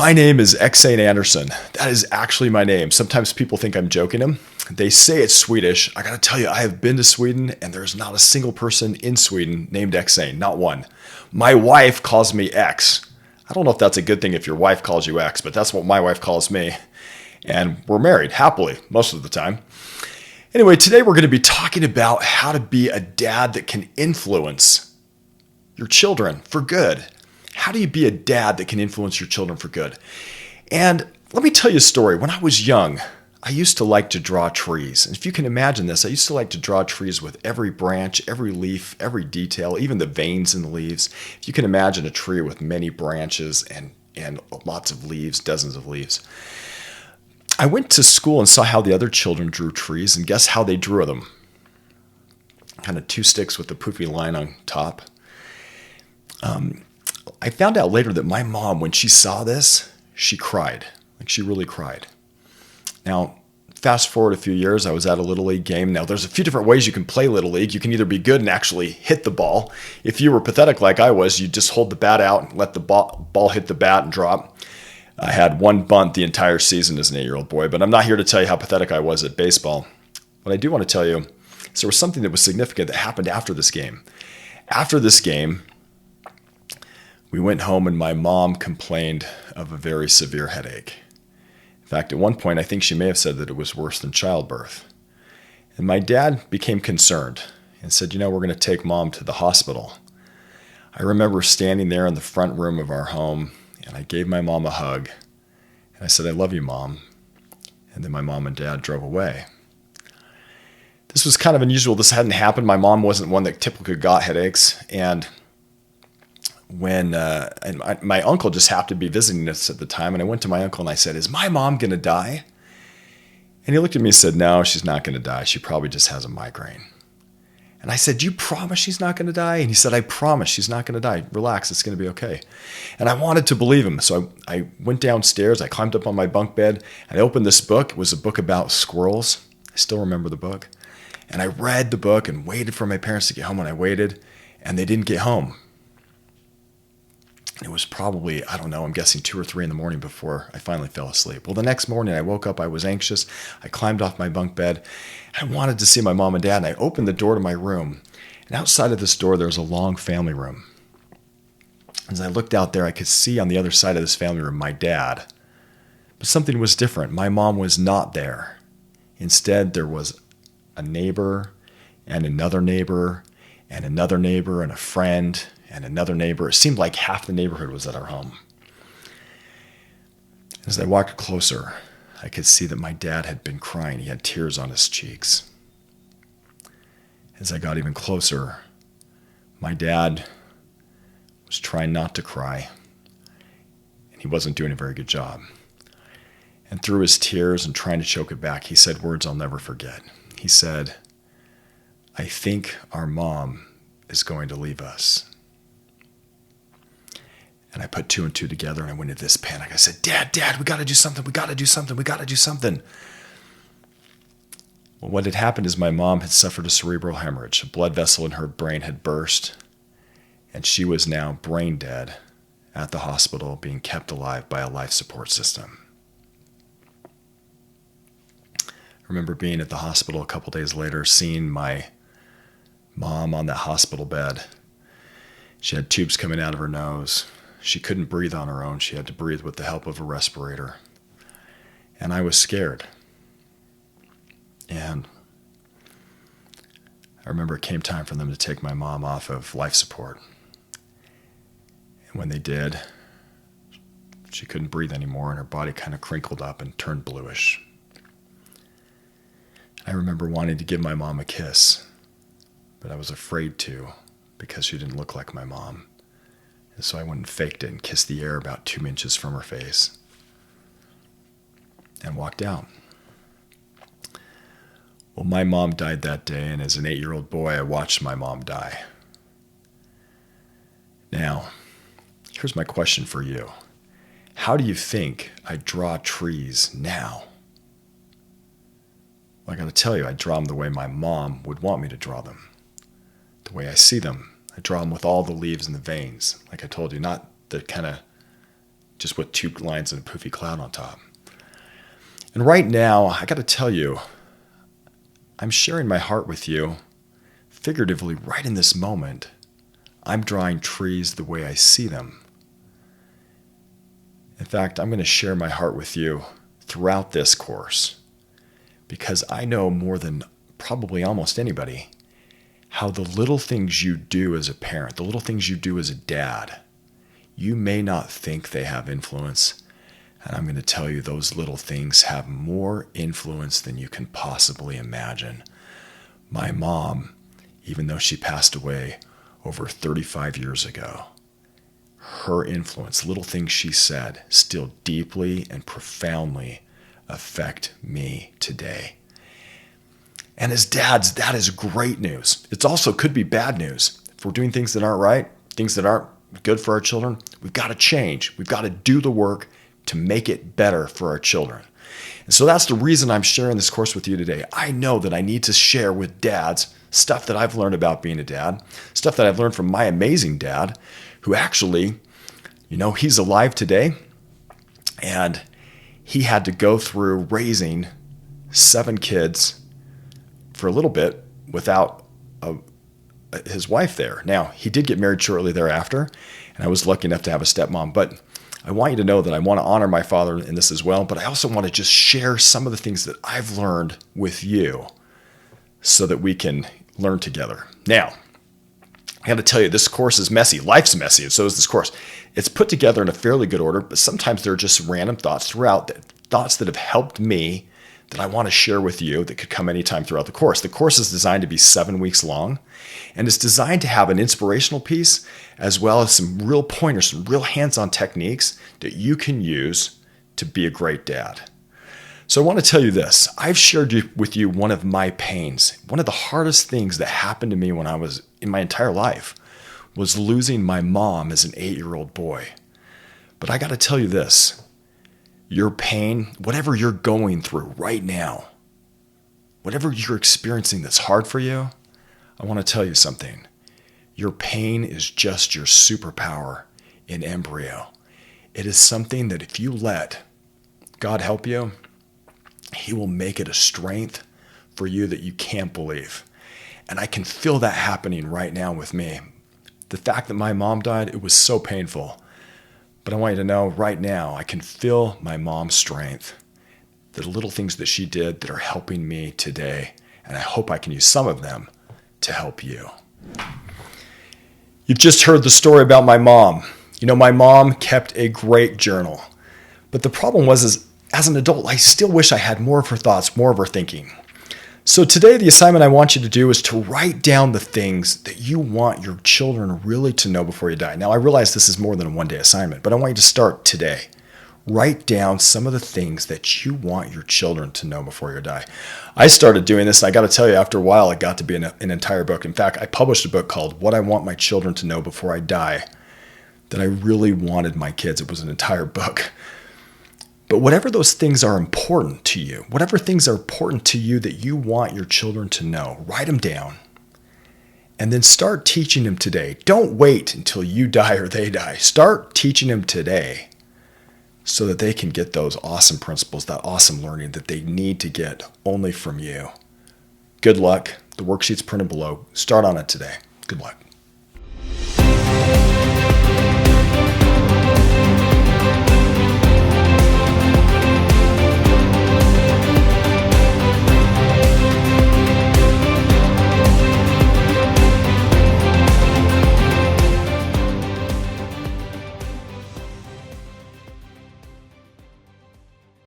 My name is Xane Anderson. That is actually my name. Sometimes people think I'm joking them. They say it's Swedish. I gotta tell you, I have been to Sweden and there's not a single person in Sweden named Xane, not one. My wife calls me X. I don't know if that's a good thing if your wife calls you X, but that's what my wife calls me. And we're married happily most of the time. Anyway, today we're going to be talking about how to be a dad that can influence your children for good. How do you be a dad that can influence your children for good? And let me tell you a story. When I was young, I used to like to draw trees. And if you can imagine this, I used to like to draw trees with every branch, every leaf, every detail, even the veins in the leaves. If you can imagine a tree with many branches and lots of leaves, dozens of leaves. I went to school and saw how the other children drew trees, and guess how they drew them? Kind of two sticks with a poofy line on top. I found out later that my mom, when she saw this, she cried. Like she really cried. Now, fast forward a few years, I was at a Little League game. Now, there's a few different ways you can play Little League. You can either be good and actually hit the ball. If you were pathetic like I was, you just hold the bat out and let the ball hit the bat and drop. I had one bunt the entire season as an 8-year-old boy, but I'm not here to tell you how pathetic I was at baseball. What I do want to tell you is there was something that was significant that happened after this game. After this game, we went home and my mom complained of a very severe headache. In fact, at one point, I think she may have said that it was worse than childbirth. And my dad became concerned and said, we're going to take mom to the hospital. I remember standing there in the front room of our home, and I gave my mom a hug. And I said, I love you, Mom. And then my mom and dad drove away. This was kind of unusual. This hadn't happened. My mom wasn't one that typically got headaches. And when my uncle just happened to be visiting us at the time, and I went to my uncle and I said, is my mom going to die? And he looked at me and said, no, she's not going to die. She probably just has a migraine. And I said, you promise she's not going to die? And he said, I promise she's not going to die. Relax, it's going to be okay. And I wanted to believe him. So I went downstairs, I climbed up on my bunk bed, and I opened this book. It was a book about squirrels. I still remember the book. And I read the book and waited for my parents to get home, and I waited, and they didn't get home. It was probably, I'm guessing 2 or 3 in the morning before I finally fell asleep. Well, the next morning I woke up, I was anxious. I climbed off my bunk bed. I wanted to see my mom and dad, and I opened the door to my room. And outside of this door, there was a long family room. As I looked out there, I could see on the other side of this family room my dad. But something was different. My mom was not there. Instead, there was a neighbor and another neighbor and another neighbor and a friend and another neighbor. It seemed like half the neighborhood was at our home. As I walked closer, I could see that my dad had been crying. He had tears on his cheeks. As I got even closer, my dad was trying not to cry, and he wasn't doing a very good job. And through his tears and trying to choke it back, he said words I'll never forget. He said, I think our mom is going to leave us. And I put 2 and 2 together, and I went into this panic. I said, Dad, we got to do something. We got to do something. Well, what had happened is my mom had suffered a cerebral hemorrhage. A blood vessel in her brain had burst, and she was now brain dead at the hospital, being kept alive by a life support system. I remember being at the hospital a couple days later, seeing my mom on that hospital bed. She had tubes coming out of her nose. She couldn't breathe on her own. She had to breathe with the help of a respirator. And I was scared. And I remember it came time for them to take my mom off of life support. And when they did, she couldn't breathe anymore, and her body kind of crinkled up and turned bluish. I remember wanting to give my mom a kiss, but I was afraid to because she didn't look like my mom. And so I went and faked it and kissed the air about 2 inches from her face and walked out. Well, my mom died that day, and as an 8-year-old boy, I watched my mom die. Now, here's my question for you. How do you think I draw trees now? Well, I got to tell you, I draw them the way my mom would want me to draw them, the way I see them. I draw them with all the leaves and the veins, like I told you, not the kind of just with 2 lines and a poofy cloud on top. And right now, I got to tell you, I'm sharing my heart with you figuratively right in this moment. I'm drawing trees the way I see them. In fact, I'm going to share my heart with you throughout this course because I know more than probably almost anybody how the little things you do as a parent, the little things you do as a dad, you may not think they have influence. And I'm going to tell you those little things have more influence than you can possibly imagine. My mom, even though she passed away over 35 years ago, her influence, little things she said, still deeply and profoundly affect me today. And as dads, that is great news. It also could be bad news. If we're doing things that aren't right, things that aren't good for our children, we've got to change. We've got to do the work to make it better for our children. And so that's the reason I'm sharing this course with you today. I know that I need to share with dads stuff that I've learned about being a dad, stuff that I've learned from my amazing dad, who actually, he's alive today, and he had to go through raising 7 kids for a little bit without his wife there. Now, he did get married shortly thereafter, and I was lucky enough to have a stepmom, but I want you to know that I want to honor my father in this as well, but I also want to just share some of the things that I've learned with you so that we can learn together. Now, I got to tell you, this course is messy. Life's messy, and so is this course. It's put together in a fairly good order, but sometimes there are just random thoughts throughout, thoughts that have helped me that I want to share with you that could come anytime throughout the course. The course is designed to be 7 weeks long, and it's designed to have an inspirational piece as well as some real pointers, some real hands-on techniques that you can use to be a great dad. So I want to tell you this. I've shared with you one of my pains. One of the hardest things that happened to me when I was in my entire life was losing my mom as an 8-year-old boy. But I got to tell you this. Your pain, whatever you're going through right now, whatever you're experiencing that's hard for you, I want to tell you something. Your pain is just your superpower in embryo. It is something that if you let God help you, He will make it a strength for you that you can't believe. And I can feel that happening right now with me. The fact that my mom died, it was so painful. But I want you to know right now, I can feel my mom's strength. The little things that she did that are helping me today. And I hope I can use some of them to help you. You've just heard the story about my mom. My mom kept a great journal. But the problem was, as an adult, I still wish I had more of her thoughts, more of her thinking. So today, the assignment I want you to do is to write down the things that you want your children really to know before you die. Now, I realize this is more than a one-day assignment, but I want you to start today. Write down some of the things that you want your children to know before you die. I started doing this, and I got to tell you, after a while, it got to be an entire book. In fact, I published a book called What I Want My Children to Know Before I Die that I really wanted my kids. It was an entire book. But whatever those things are important to you, whatever things are important to you that you want your children to know, write them down and then start teaching them today. Don't wait until you die or they die. Start teaching them today so that they can get those awesome principles, that awesome learning that they need to get only from you. Good luck. The worksheet's printed below. Start on it today. Good luck.